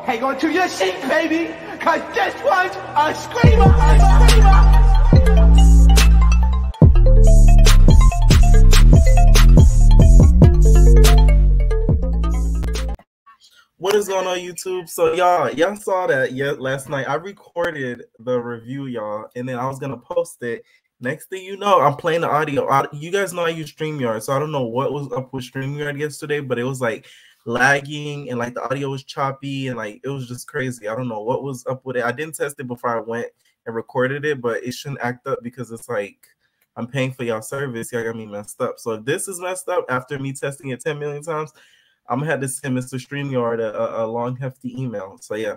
hang on to your seat, baby, cause this one's a screamer, a screamer. What is going on, YouTube? So y'all saw that last night. I recorded the review, y'all, and then I was gonna post it. Next thing you know, I'm playing the audio. You guys know I use StreamYard, so I don't know what was up with StreamYard yesterday, but it was like lagging and like the audio was choppy and like it was just crazy. I don't know what was up with it. I didn't test it before I went and recorded it, but it shouldn't act up because it's like I'm paying for y'all service. Y'all got me messed up. So if this is messed up after me testing it 10 million times, I'm gonna have to send Mr. StreamYard a long, hefty email. So yeah.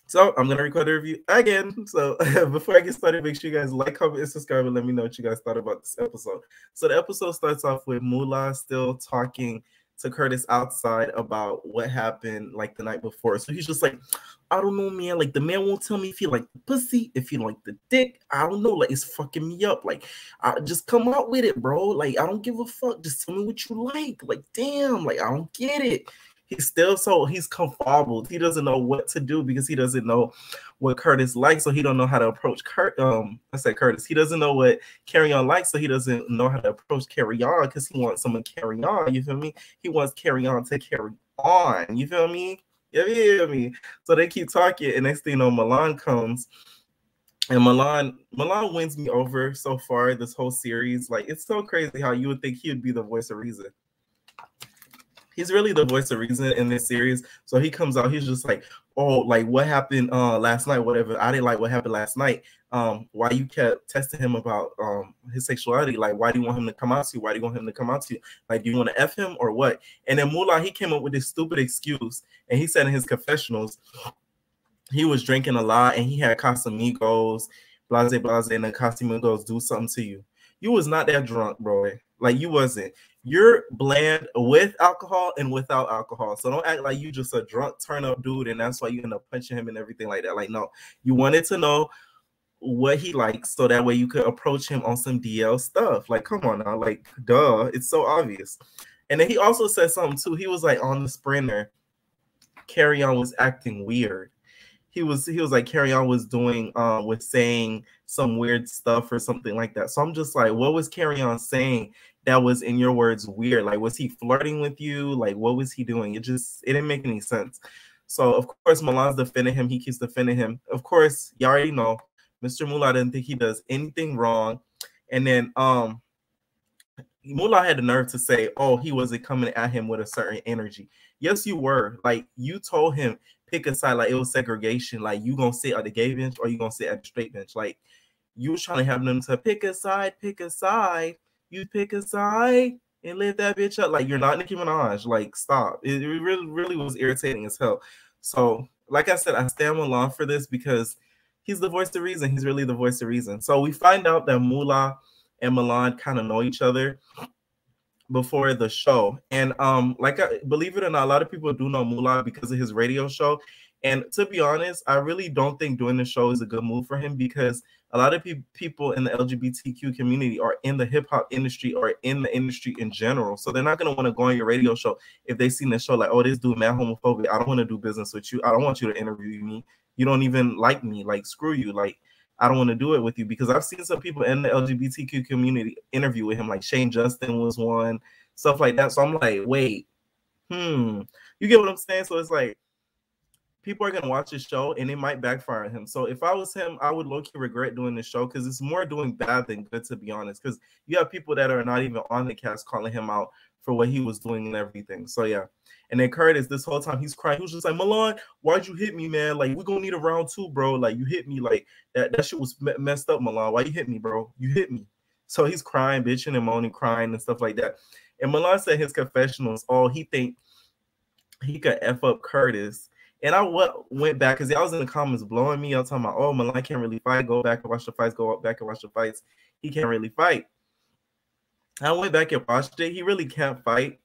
So I'm gonna record the review again. So before I get started, make sure you guys like, comment, and subscribe, and let me know what you guys thought about this episode. So the episode starts off with Moola still talking to Curtis outside about what happened like the night before. So he's just like, I don't know, man. Like the man won't tell me if he like the pussy, if he like the dick. I don't know. Like it's fucking me up. Like I just come out with it, bro. Like I don't give a fuck. Just tell me what you like. Like damn. Like I don't get it. He's confounded. He doesn't know what to do because he doesn't know what Curtis likes, so he don't know how to approach Curtis. He doesn't know what Carion likes, so he doesn't know how to approach Carion because he wants someone to carry on. You feel me? He wants Carion to carry on. You feel me? You feel me? So they keep talking, and next thing you know, Milan comes. And Milan wins me over so far this whole series. Like it's so crazy how you would think he would be the voice of reason. He's really the voice of reason in this series. So he comes out, he's just like, oh, like what happened last night, whatever. I didn't like what happened last night. Why you kept testing him about his sexuality? Like, why do you want him to come out to you? Why do you want him to come out to you? Like, do you want to F him or what? And then Moola, he came up with this stupid excuse. And he said in his confessionals, he was drinking a lot and he had Casamigos, blase, and the Casamigos do something to you. You was not that drunk, bro. Like you wasn't. You're bland with alcohol and without alcohol. So don't act like you just a drunk turn-up dude and that's why you end up punching him and everything like that. Like, no. You wanted to know what he likes so that way you could approach him on some DL stuff. Like, come on now. Like, duh. It's so obvious. And then he also said something, too. He was like, on the sprinter, Carion was acting weird. He was like Carion was doing was saying some weird stuff or something like that. So I'm just like, what was Carion saying that was in your words weird? Like, was he flirting with you? Like, what was he doing? It didn't make any sense. So of course Milan's defending him. He keeps defending him. Of course, you already know Mr. Moola didn't think he does anything wrong. And then Moola had the nerve to say, oh, he wasn't coming at him with a certain energy. Yes, you were. Like, you told him, pick a side, like it was segregation. Like, you gonna sit at the gay bench or you gonna sit at the straight bench. Like, you was trying to have them to pick a side, pick a side. You pick a side and lift that bitch up. Like, you're not Nicki Minaj. Like, stop. It really was irritating as hell. So, like I said, I stand Milan for this because he's the voice of reason. He's really the voice of reason. So we find out that Moola and Milan kind of know each other before the show. And believe it or not, a lot of people do know Moola because of his radio show. And to be honest, I really don't think doing the show is a good move for him because a lot of people in the LGBTQ community are in the hip-hop industry or in the industry in general. So they're not going to want to go on your radio show if they seen the show like, oh, this dude mad homophobic. I don't want to do business with you. I don't want you to interview me. You don't even like me. Like, screw you. Like, I don't want to do it with you because I've seen some people in the LGBTQ community interview with him. Like Shane Justin was one, stuff like that. So I'm like, wait, you get what I'm saying? So it's like, people are going to watch this show and it might backfire on him. So if I was him, I would low-key regret doing this show because it's more doing bad than good, to be honest. Because you have people that are not even on the cast calling him out for what he was doing and everything. So yeah. And then Curtis, this whole time he's crying. He was just like, Milan, why'd you hit me, man? Like, we're going to need a round two, bro. Like, you hit me. Like, that shit was messed up, Milan. Why you hit me, bro? You hit me. So he's crying, bitching and moaning, crying and stuff like that. And Milan said his confessionals, oh, he think he could F up Curtis. And I went back because I was in the comments blowing me up talking about, oh, Milan can't really fight. Go back and watch the fights. Go back and watch the fights. He can't really fight. I went back and watched it. He really can't fight.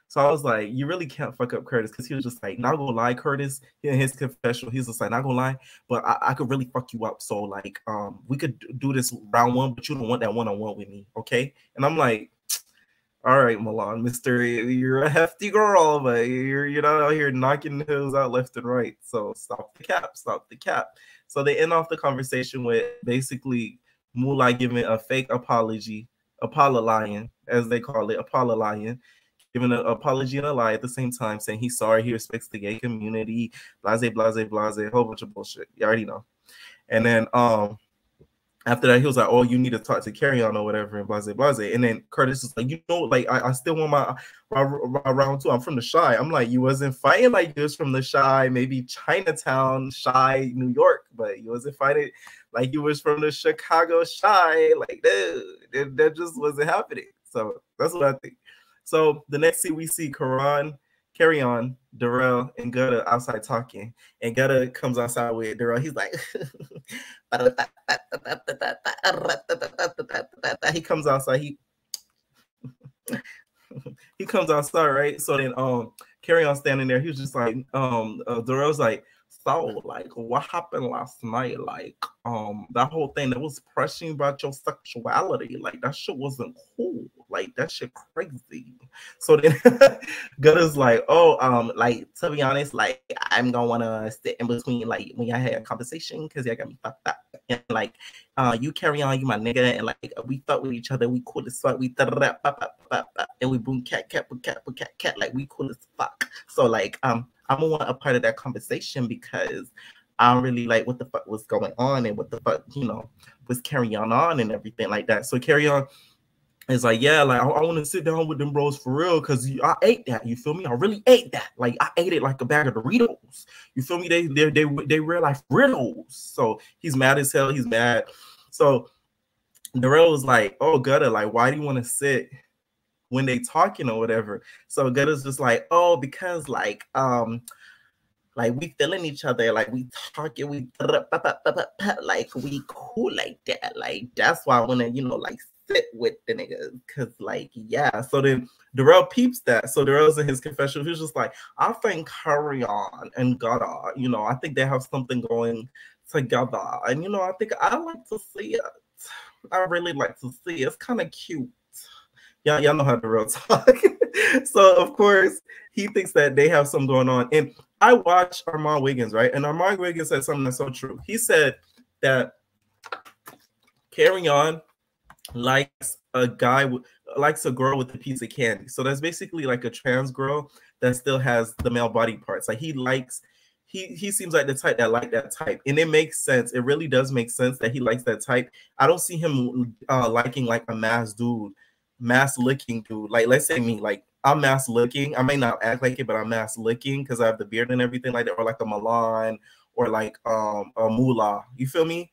So I was like, you really can't fuck up Curtis because he was just like, not gonna lie, Curtis, in his confessional, he's just like, not gonna lie, but I could really fuck you up. So like, we could do this round one, but you don't want that one-on-one with me, okay? And I'm like, All right, Milan, Mister, you're a hefty girl, but you're not out here knocking hills out left and right. So stop the cap, stop the cap. So they end off the conversation with basically Moola giving a fake apology, Apollo lying, as they call it, Apollo lying, giving an apology and a lie at the same time, saying he's sorry, he respects the gay community, blase, blase, blase, a whole bunch of bullshit. You already know. And then after that, he was like, "Oh, you need to talk to Carion or whatever," and blase blase. And then Curtis was like, "You know, like I still want my round two. I'm from the Shy." I'm like, "You wasn't fighting like this from the Shy, maybe Chinatown, Shy, New York, but you wasn't fighting like you was from the Chicago Shy. Like that just wasn't happening." So that's what I think. So the next scene we see Carion, Darrell, and Gutta outside talking. And Gutta comes outside with Darrell. He's like, he comes outside. He comes outside, right? So then Carion standing there, he was just like, Darrell's like, so like what happened last night? Like that whole thing that was pressing about your sexuality, like that shit wasn't cool. Like that shit crazy. So then Gutta's like, oh, like to be honest, like I'm gonna wanna sit in between like when y'all had a conversation because y'all got me fucked up. And like you carry on, you my nigga, and like we fuck with each other, we cool as fuck, we and we boom cat, like we cool as fuck. So like I'm gonna want a part of that conversation because I don't really like what the fuck was going on and what the fuck, you know, was carrying on and everything like that. So Carion is like, yeah, like I want to sit down with them bros for real because I ate that. You feel me? I really ate that. Like I ate it like a bag of Doritos. You feel me? They real life riddles. So he's mad as hell. He's mad. So Darrell was like, oh Gutta, like why do you want to sit when they talking or whatever? So Gutta's just like, oh, because like we feeling each other, like we talking, we like we cool like that. Like that's why I wanna, you know, like sit with the niggas. Cause like, yeah. So then Darrell peeps that. So Darrell's in his confession, he was just like, I think Carion and Gutta, you know, I think they have something going together. And you know, I think I like to see it. I really like to see it. It's kind of cute. Y'all know how Darrell talk. So of course he thinks that they have something going on. And I watched Armand Wiggins, right? And Armand Wiggins said something that's so true. He said that Carion likes a girl with a piece of candy. So that's basically like a trans girl that still has the male body parts. Like he seems like the type that like that type. And it makes sense. It really does make sense that he likes that type. I don't see him liking like a mass looking dude. Like let's say me, like I'm mass looking. I may not act like it, but I'm mass looking because I have the beard and everything like that, or like a Milan or like a Moola. You feel me?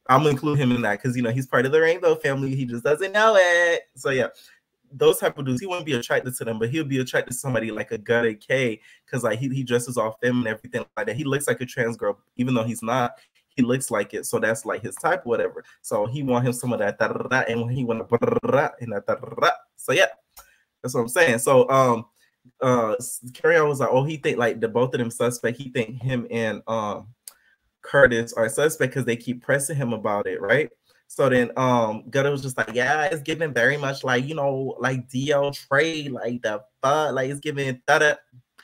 I'm gonna include him in that because you know he's part of the rainbow family. He just doesn't know it. So yeah, those type of dudes, he wouldn't be attracted to them, but he'll be attracted to somebody like a Gutta K because like he dresses all feminine and everything like that. He looks like a trans girl, even though he's not. He looks like it, so that's like his type, whatever. So he want him some of that, and he want to and that. So yeah, that's what I'm saying. So Carion was like, oh, he think like the both of them suspect. He think him and Curtis are suspect because they keep pressing him about it, right? So then Gutta was just like, yeah, it's giving very much like, you know, like DL Trey, like the fuck, like it's giving DL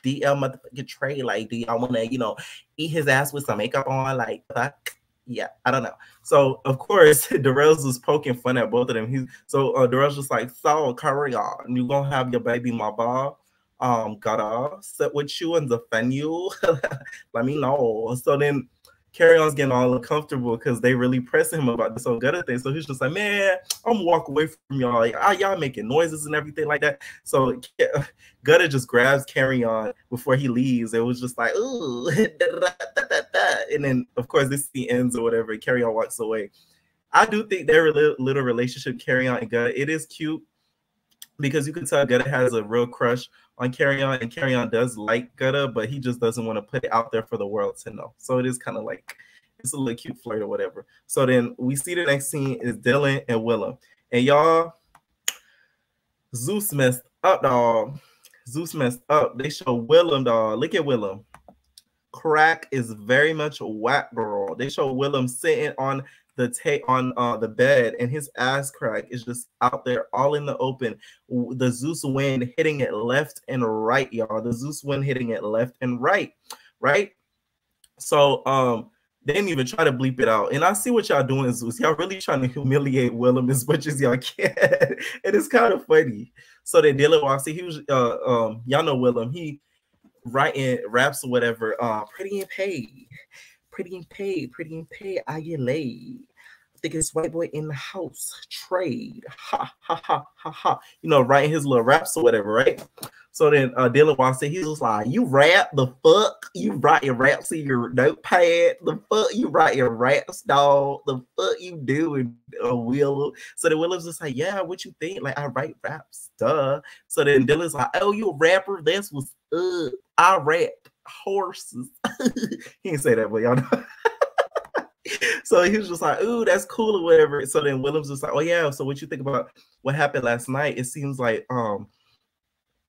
motherfucking Trey, like do y'all want to, you know, eat his ass with some makeup on, like fuck? Yeah, I don't know. So of course Darrell's was poking fun at both of them. Darrell's just like, so Carion, you gonna have your baby mama Gutta sit with you and defend you? Let me know. So then Carion's getting all uncomfortable because they really pressing him about this whole Gutta thing. So he's just like, man, I'm gonna walk away from y'all. Like, y'all making noises and everything like that. So Gutta just grabs Carion before he leaves. It was just like, ooh, and then of course this scene ends or whatever. Carion walks away. I do think their little relationship, Carion and Gutta, it is cute because you can tell Gutta has a real crush on Carion, and Carion does like Gutta, but he just doesn't want to put it out there for the world to know. So it is kind of like, it's a little cute flirt or whatever. So then we see the next scene is Dylan and Willem. And y'all, Zeus messed up, dog. Zeus messed up. They show Willem, dog. Look at Willem. Crack is very much a whack girl. They show Willem sitting on the bed, and his ass crack is just out there all in the open. The Zeus wind hitting it left and right, y'all. The Zeus wind hitting it left and right, right? So they didn't even try to bleep it out. And I see what y'all doing, Zeus. Y'all really trying to humiliate Willem as much as y'all can. And it's kind of funny. So they dealing with, see, he was y'all know Willem, he writing raps or whatever, pretty and paid. Pretty and paid, pretty and paid, I get laid. Thickest white boy in the house, trade. Ha ha ha ha ha. You know, writing his little raps or whatever, right? So then Dylan Watson, he was like, you rap the fuck? You write your raps in your notepad? The fuck you write your raps, dog? The fuck you doing, Will? So then Willem's just like, yeah, what you think? Like, I write raps, duh. So then Dylan's like, oh, you a rapper? That's what's up. I rap horses. He didn't say that, but y'all know. So he was just like, ooh, that's cool or whatever. So then Willem's just like, oh yeah, so what you think about what happened last night? It seems like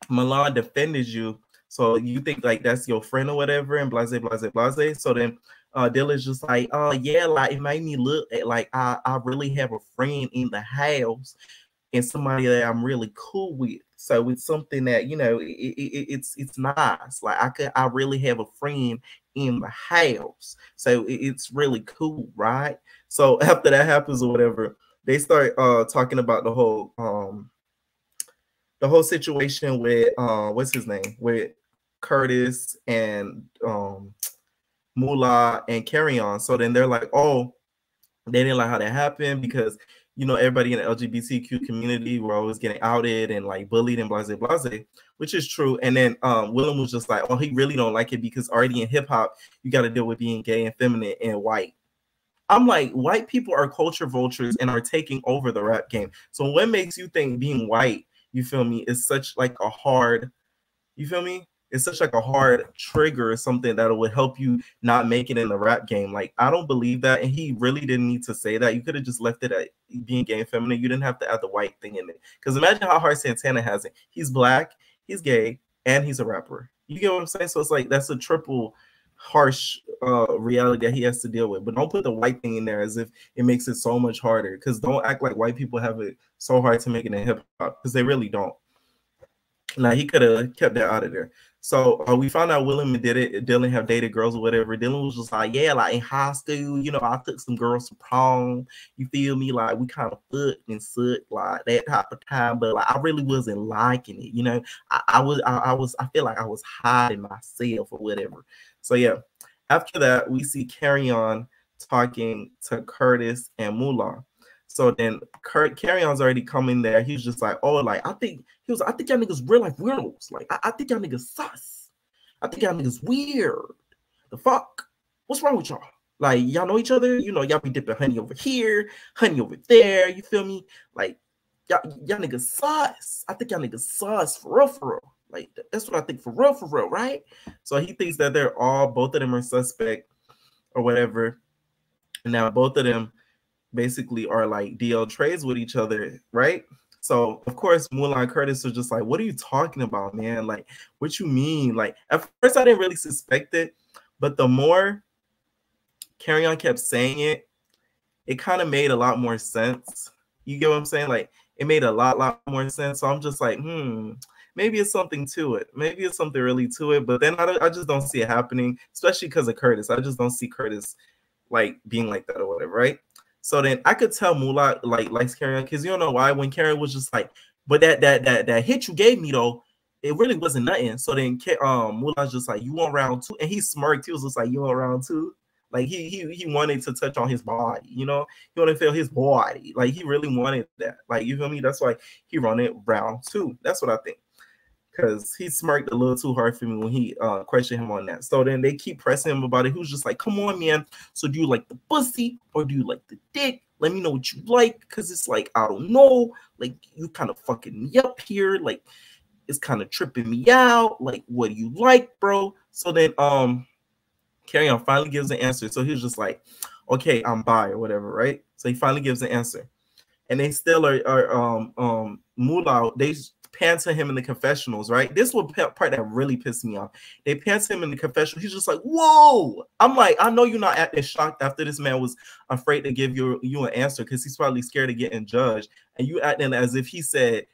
Milan defended you. So you think like that's your friend or whatever, and blase, blase, blase. So then Dylan's just like, oh yeah, like it made me look at like I really have a friend in the house and somebody that I'm really cool with. So it's something that, you know, it's nice. Like I really have a friend in the house. So it's really cool, right? So after that happens or whatever, they start talking about the whole situation with what's his name? With Curtis and Moola and Carion. So then they're like, oh, they didn't like how that happened because, you know, everybody in the LGBTQ community were always getting outed and like bullied and blase blase, which is true. And then Willem was just like, oh, he really don't like it because already in hip hop, you got to deal with being gay and feminine and white. I'm like, white people are culture vultures and are taking over the rap game. So what makes you think being white, you feel me, is such like a hard, you feel me? It's such like a hard trigger or something that would help you not make it in the rap game. Like, I don't believe that. And he really didn't need to say that. You could have just left it at being gay and feminine. You didn't have to add the white thing in it. Because imagine how hard Santana has it. He's black, he's gay, and he's a rapper. You get what I'm saying? So it's like, that's a triple harsh reality that he has to deal with. But don't put the white thing in there as if it makes it so much harder. Because don't act like white people have it so hard to make it in hip hop. Because they really don't. Like, he could have kept that out of there. So we found out Willem did it. Dylan have dated girls or whatever. Dylan was just like, yeah, like in high school, you know, I took some girls to prom. You feel me? Like, we kind of fucked and sucked, like that type of time. But like, I really wasn't liking it. You know, I feel like I was hiding myself or whatever. So yeah, after that, we see Carion talking to Curtis and Moola. So then Carion's already coming there. He was just like, oh, like, I think y'all niggas real life weirdos. Like, I think y'all niggas sus. I think y'all niggas weird. The fuck? What's wrong with y'all? Like, y'all know each other? You know, y'all be dipping honey over here, honey over there. You feel me? Like, y'all niggas sus. I think y'all niggas sus for real. Like, that's what I think for real, right? So he thinks that both of them are suspect or whatever. And now both of them basically are like DL trades with each other, right? So of course Moola and Curtis are just like, what are you talking about, man? Like, what you mean? Like, at first I didn't really suspect it, but the more Carion kept saying it, it kind of made a lot more sense. You get what I'm saying? Like, it made a lot more sense. So I'm just like, maybe it's something to it. Maybe it's something really to it. But then I just don't see it happening, especially because of Curtis. I just don't see Curtis like being like that or whatever, right? So then I could tell Moola like likes Carion, because you don't know why. When Carion was just like, but that hit you gave me though, it really wasn't nothing. So then Moola's just like, you want round two? And he smirked. He was just like, you want round two? Like he wanted to touch on his body, you know? He wanted to feel his body. Like, he really wanted that. Like, you feel me? That's why he wanted round two. That's what I think. Because he smirked a little too hard for me when he questioned him on that. So then they keep pressing him about it. He was just like, come on, man. So do you like the pussy or do you like the dick? Let me know what you like. Because it's like, I don't know. Like, you kind of fucking me up here. Like, it's kind of tripping me out. Like, what do you like, bro? So then Carion finally gives an answer. So he was just like, okay, I'm bi or whatever, right? So he finally gives an answer. And they still are Moola, they pan to him in the confessionals, right? This was part that really pissed me off. They pan to him in the confessional. He's just like, whoa. I'm like, I know you're not acting shocked after this man was afraid to give you an answer because he's probably scared of getting judged. And you acting as if he said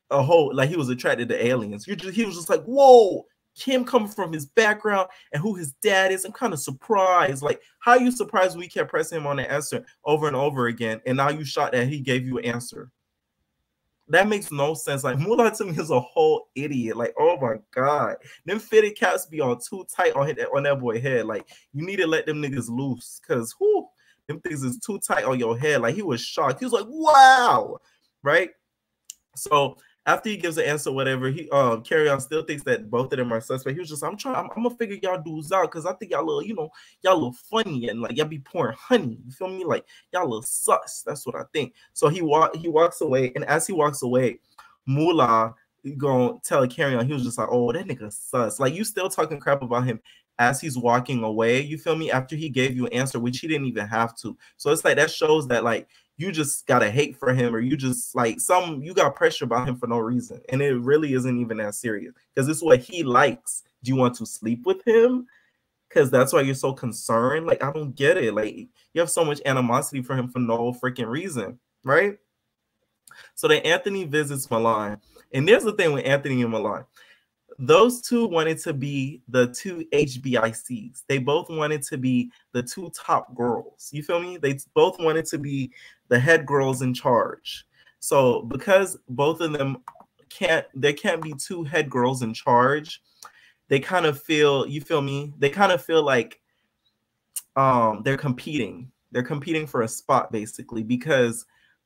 a whole, like he was attracted to aliens. He was just like, whoa. Him coming from his background and who his dad is, I'm kind of surprised. Like, how are you surprised we kept pressing him on the answer over and over again, and now you shocked that he gave you an answer? That makes no sense. Like, Moola to me is a whole idiot. Like, oh my god, them fitted caps be on too tight on that boy head. Like, you need to let them niggas loose, cause whoo, them things is too tight on your head. Like, he was shocked. He was like, wow, right? So after he gives the answer, whatever, he Carion still thinks that both of them are suspect. He was just, I'm gonna figure y'all dudes out because I think y'all little, y'all little funny and like y'all be pouring honey. You feel me? Like y'all little sus. That's what I think. So he walks away, and as he walks away, Moola gonna tell Carion, he was just like, oh, that nigga sus. Like, you still talking crap about him as he's walking away. You feel me? After he gave you an answer, which he didn't even have to. So it's like that shows that like you just got a hate for him, or you just like you got pressure about him for no reason. And it really isn't even that serious because this is what he likes. Do you want to sleep with him? Because that's why you're so concerned. Like, I don't get it. Like, you have so much animosity for him for no freaking reason, right? So then Anthony visits Milan. And there's the thing with Anthony and Milan. Those two wanted to be the two HBICs. They both wanted to be the two top girls. You feel me? They both wanted to be the head girls in charge. So because both of them there can't be two head girls in charge, they kind of feel, you feel me? They kind of feel like they're competing. They're competing for a spot, basically, because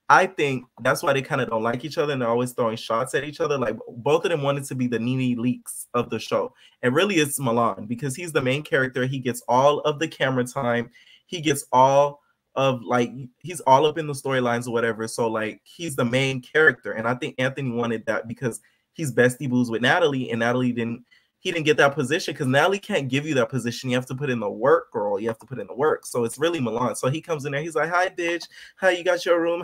I think that's why they kind of don't like each other and they're always throwing shots at each other. Like, both of them wanted to be the Nene Leakes of the show. And really it's Milan because he's the main character. He gets all of the camera time. He gets all of, like, he's all up in the storylines or whatever. So, like, he's the main character. And I think Anthony wanted that because he's bestie boos with Natalie, and Natalie didn't get that position because Natalie can't give you that position. You have to put in the work, girl. You have to put in the work. So it's really Milan. So he comes in there. He's like, hi, bitch. How you got your room?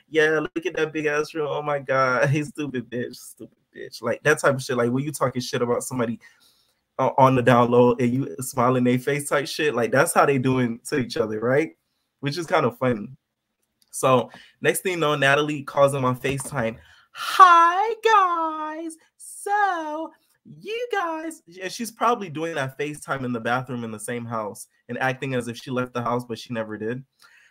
Yeah, look at that big ass room. Oh my God. He's stupid bitch. Stupid bitch. Like that type of shit. Like when you talking shit about somebody on the down low and you smile in their face type shit. Like that's how they doing to each other, right? Which is kind of funny. So next thing you know, Natalie calls him on FaceTime. Hi, guys. So you guys, yeah, she's probably doing that FaceTime in the bathroom in the same house and acting as if she left the house, but she never did.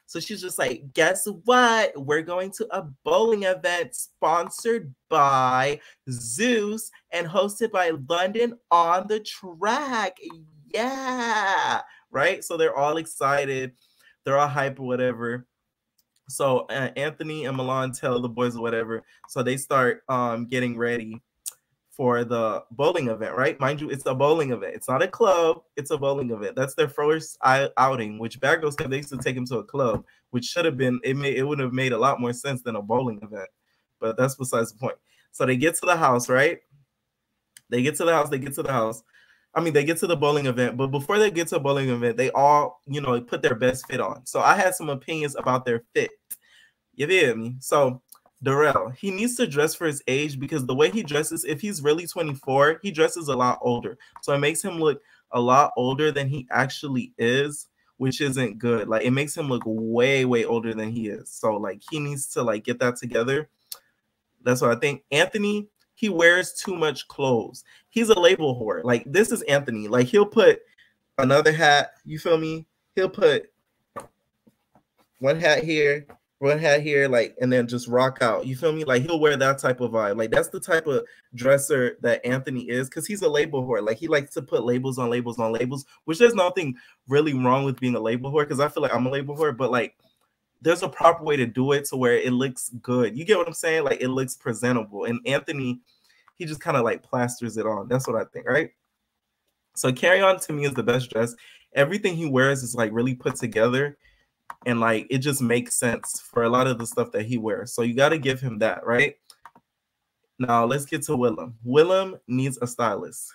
So she's just like, guess what? We're going to a bowling event sponsored by Zeus and hosted by London on the Track. Yeah. Right? So they're all excited. They're all hype or whatever. So Anthony and Milan tell the boys or whatever. So they start getting ready for the bowling event, right? Mind you, it's a bowling event. It's not a club. It's a bowling event. That's their first outing, which Bad Girls, they used to take him to a club, which should have been, it would have made a lot more sense than a bowling event. But that's besides the point. So they get to the house, right? They get to the house. I mean, they get to the bowling event, but before they get to a bowling event, they all, put their best fit on. So I had some opinions about their fit. You feel me? So Darrell, he needs to dress for his age because the way he dresses, if he's really 24, he dresses a lot older. So it makes him look a lot older than he actually is, which isn't good. Like, it makes him look way, way older than he is. So, like, he needs to, like, get that together. That's what I think. Anthony, he wears too much clothes. He's a label whore. Like, this is Anthony. Like, he'll put another hat. You feel me? He'll put one hat here, like, and then just rock out. You feel me? Like, he'll wear that type of vibe. Like, that's the type of dresser that Anthony is, because he's a label whore. Like, he likes to put labels on labels on labels, which there's nothing really wrong with being a label whore, because I feel like I'm a label whore, but, like, there's a proper way to do it to where it looks good. You get what I'm saying? Like, it looks presentable. And Anthony, he just kind of, like, plasters it on. That's what I think, right? So Carion, to me, is the best dress. Everything he wears is, like, really put together. And, like, it just makes sense for a lot of the stuff that he wears. So you got to give him that, right? Now, let's get to Willem. Willem needs a stylist.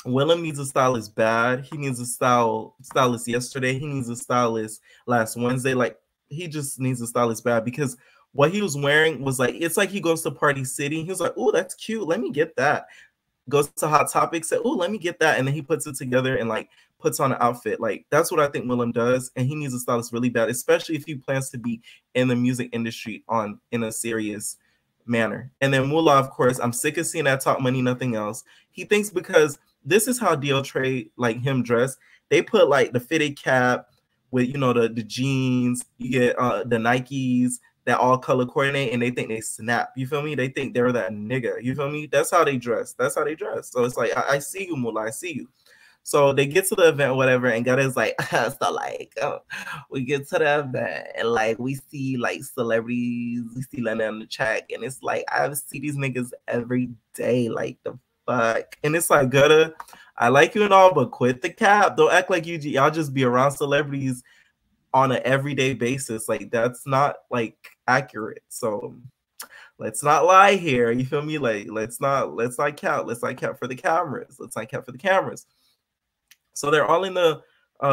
Willem needs a stylist bad. He needs a stylist yesterday. He needs a stylist last Wednesday. Like, he just needs a stylist bad because what he was wearing was like, it's like he goes to Party City. He was like, oh, that's cute. Let me get that. Goes to Hot Topic, said, oh, let me get that. And then he puts it together and like puts on an outfit. Like that's what I think Willem does. And he needs a stylist really bad, especially if he plans to be in the music industry in a serious manner. And then Moola, of course, I'm sick of seeing that talk money, nothing else. He thinks because this is how DL Trey, like him dressed, they put like the fitted cap with, you know, the jeans, you get the Nikes that all color coordinate, and they think they snap. You feel me? They think they're that nigga. You feel me? That's how they dress. That's how they dress. So it's like, I see you, Moola. I see you. So they get to the event, whatever, and God is like, so like, we get to the event, and like we see like celebrities, we see Lena on the track, and it's like I see these niggas every day, like the fuck, and it's like, Gutta, I like you and all, but quit the cap. Don't act like y'all just be around celebrities on an everyday basis. Like that's not like accurate. So let's not lie here. You feel me? Like let's not count. Let's not count for the cameras. Let's not count for the cameras. So they're all in the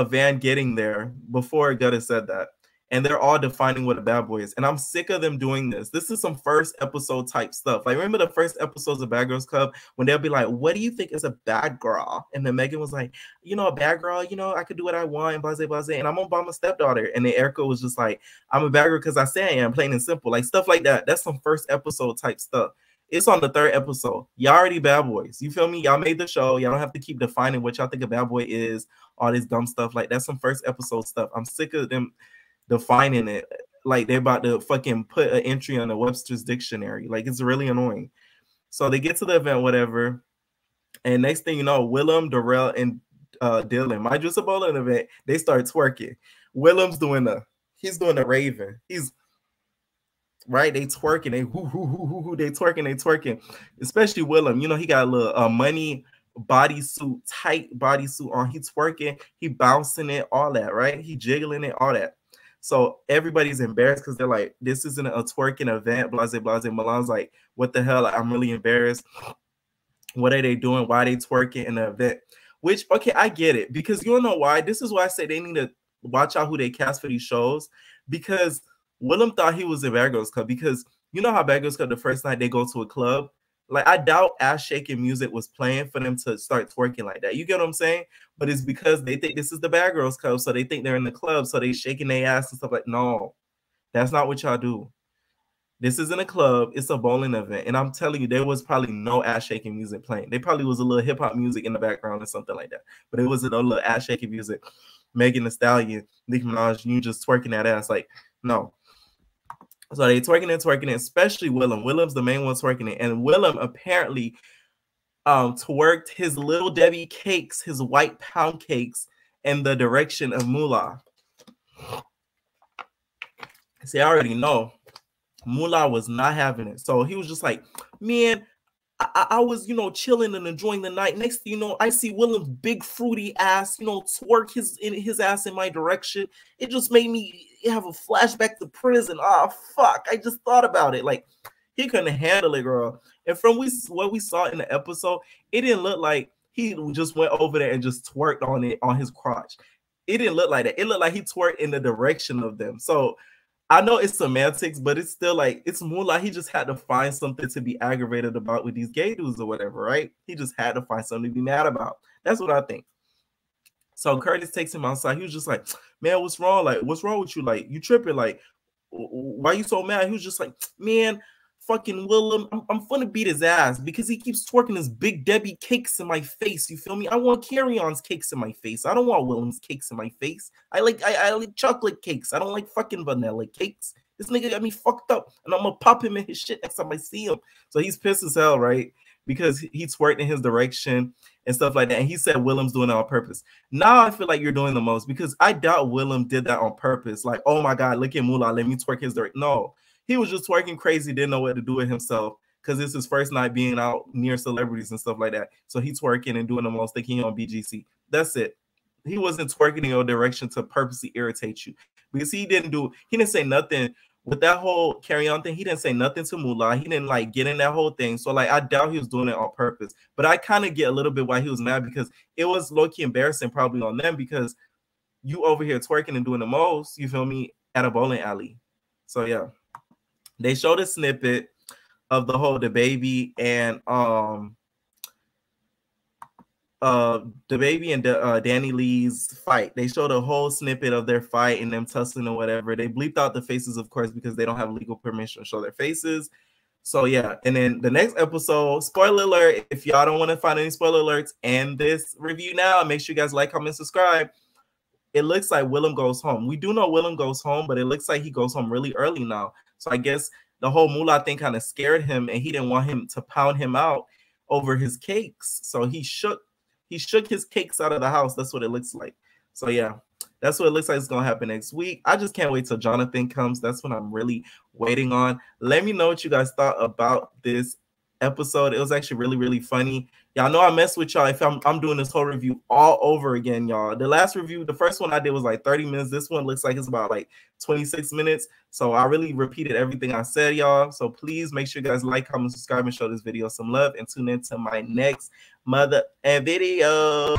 van getting there before Gutta said that. And they're all defining what a bad boy is. And I'm sick of them doing this. This is some first episode type stuff. Like, remember the first episodes of Bad Girls Club when they'll be like, what do you think is a bad girl? And then Megan was like, you know, a bad girl, you know, I could do what I want, and blase, blase. And I'm Obama's stepdaughter. And then Erica was just like, I'm a bad girl because I say I am, plain and simple. Like, stuff like that. That's some first episode type stuff. It's on the third episode. Y'all already bad boys. You feel me? Y'all made the show. Y'all don't have to keep defining what y'all think a bad boy is, all this dumb stuff. Like, that's some first episode stuff. I'm sick of them defining it like they're about to fucking put an entry on the Webster's dictionary. Like, it's really annoying. So they get to the event, whatever, and next thing you know, Willem, Darrell, and Dylan, mind you, it's a bowling event, they start twerking. Willem's doing he's doing the Raven. He's right, they twerking, they they twerking, especially Willem. You know, he got a little money bodysuit, tight bodysuit on. He twerking, he bouncing it, all that, right? He jiggling it, all that. So everybody's embarrassed because they're like, this isn't a twerking event, blase, blase. Milan's like, what the hell? I'm really embarrassed. What are they doing? Why are they twerking in the event? Which, okay, I get it. Because you don't know why. This is why I say they need to watch out who they cast for these shows. Because Willem thought he was in Bad Girls Club. Because you know how Bad Girls Club, the first night they go to a club, like I doubt ass-shaking music was playing for them to start twerking like that. You get what I'm saying? But it's because they think this is the Bad Girls Club, so they think they're in the club, so they shaking their ass and stuff like, no, that's not what y'all do. This isn't a club, it's a bowling event. And I'm telling you, there was probably no ass-shaking music playing. There probably was a little hip-hop music in the background or something like that. But it wasn't a little ass-shaking music. Megan Thee Stallion, Nicki Minaj, you just twerking that ass. Like, no. So they twerking it, especially Willem. Willem's the main one twerking it. And Willem apparently twerked his Little Debbie cakes, his white pound cakes, in the direction of Moola. See, I already know Moola was not having it. So he was just like, man, I was, you know, chilling and enjoying the night. Next thing you know, I see Willem's big fruity ass, you know, twerk his ass in my direction. It just made me have a flashback to prison. Oh, fuck. I just thought about it. Like, he couldn't handle it, girl. And from what we saw in the episode, it didn't look like he just went over there and just twerked on it on his crotch. It didn't look like that. It looked like he twerked in the direction of them. So I know it's semantics, but it's still like, it's more like he just had to find something to be aggravated about with these gay dudes or whatever, right? He just had to find something to be mad about. That's what I think. So Curtis takes him outside. He was just like, man, what's wrong? Like, what's wrong with you? Like, you tripping? Like, why you so mad? He was just like, man, fucking Willem, I'm gonna beat his ass because he keeps twerking his Big Debbie cakes in my face. You feel me? I want Carion's cakes in my face. I don't want Willem's cakes in my face. I like chocolate cakes. I don't like fucking vanilla cakes. This nigga got me fucked up, and I'm gonna pop him in his shit next time I see him. So he's pissed as hell, right? Because he twerked in his direction and stuff like that. And he said Willem's doing it on purpose. Now I feel like you're doing the most because I doubt Willem did that on purpose. Like, oh my God, look at Moola, let me twerk his direction. No. He was just twerking crazy, didn't know what to do with himself because it's his first night being out near celebrities and stuff like that. So he's twerking and doing the most thinking on BGC. That's it. He wasn't twerking in your direction to purposely irritate you because he didn't say nothing with that whole Carion thing. He didn't say nothing to Moola. He didn't like get in that whole thing. So like, I doubt he was doing it on purpose, but I kind of get a little bit why he was mad because it was low-key embarrassing probably on them because you over here twerking and doing the most, you feel me, at a bowling alley. So yeah. They showed a snippet of the whole DaBaby and Danny Lee's fight. They showed a whole snippet of their fight and them tussling or whatever. They bleeped out the faces, of course, because they don't have legal permission to show their faces. So yeah, and then the next episode, spoiler alert, if y'all don't want to find any spoiler alerts and this review now, make sure you guys like, comment, subscribe. It looks like Willem goes home. We do know Willem goes home, but it looks like he goes home really early now. So I guess the whole Moola thing kind of scared him, and he didn't want him to pound him out over his cakes. So he shook his cakes out of the house. That's what it looks like. So yeah, that's what it looks like is going to happen next week. I just can't wait till Jonathan comes. That's what I'm really waiting on. Let me know what you guys thought about this episode. It was actually really, really funny. Y'all know I mess with y'all if I'm doing this whole review all over again, y'all. The last review, the first one I did was like 30 minutes. This one looks like it's about like 26 minutes. So I really repeated everything I said, y'all. So please make sure you guys like, comment, subscribe, and show this video some love. And tune in to my next mother and video.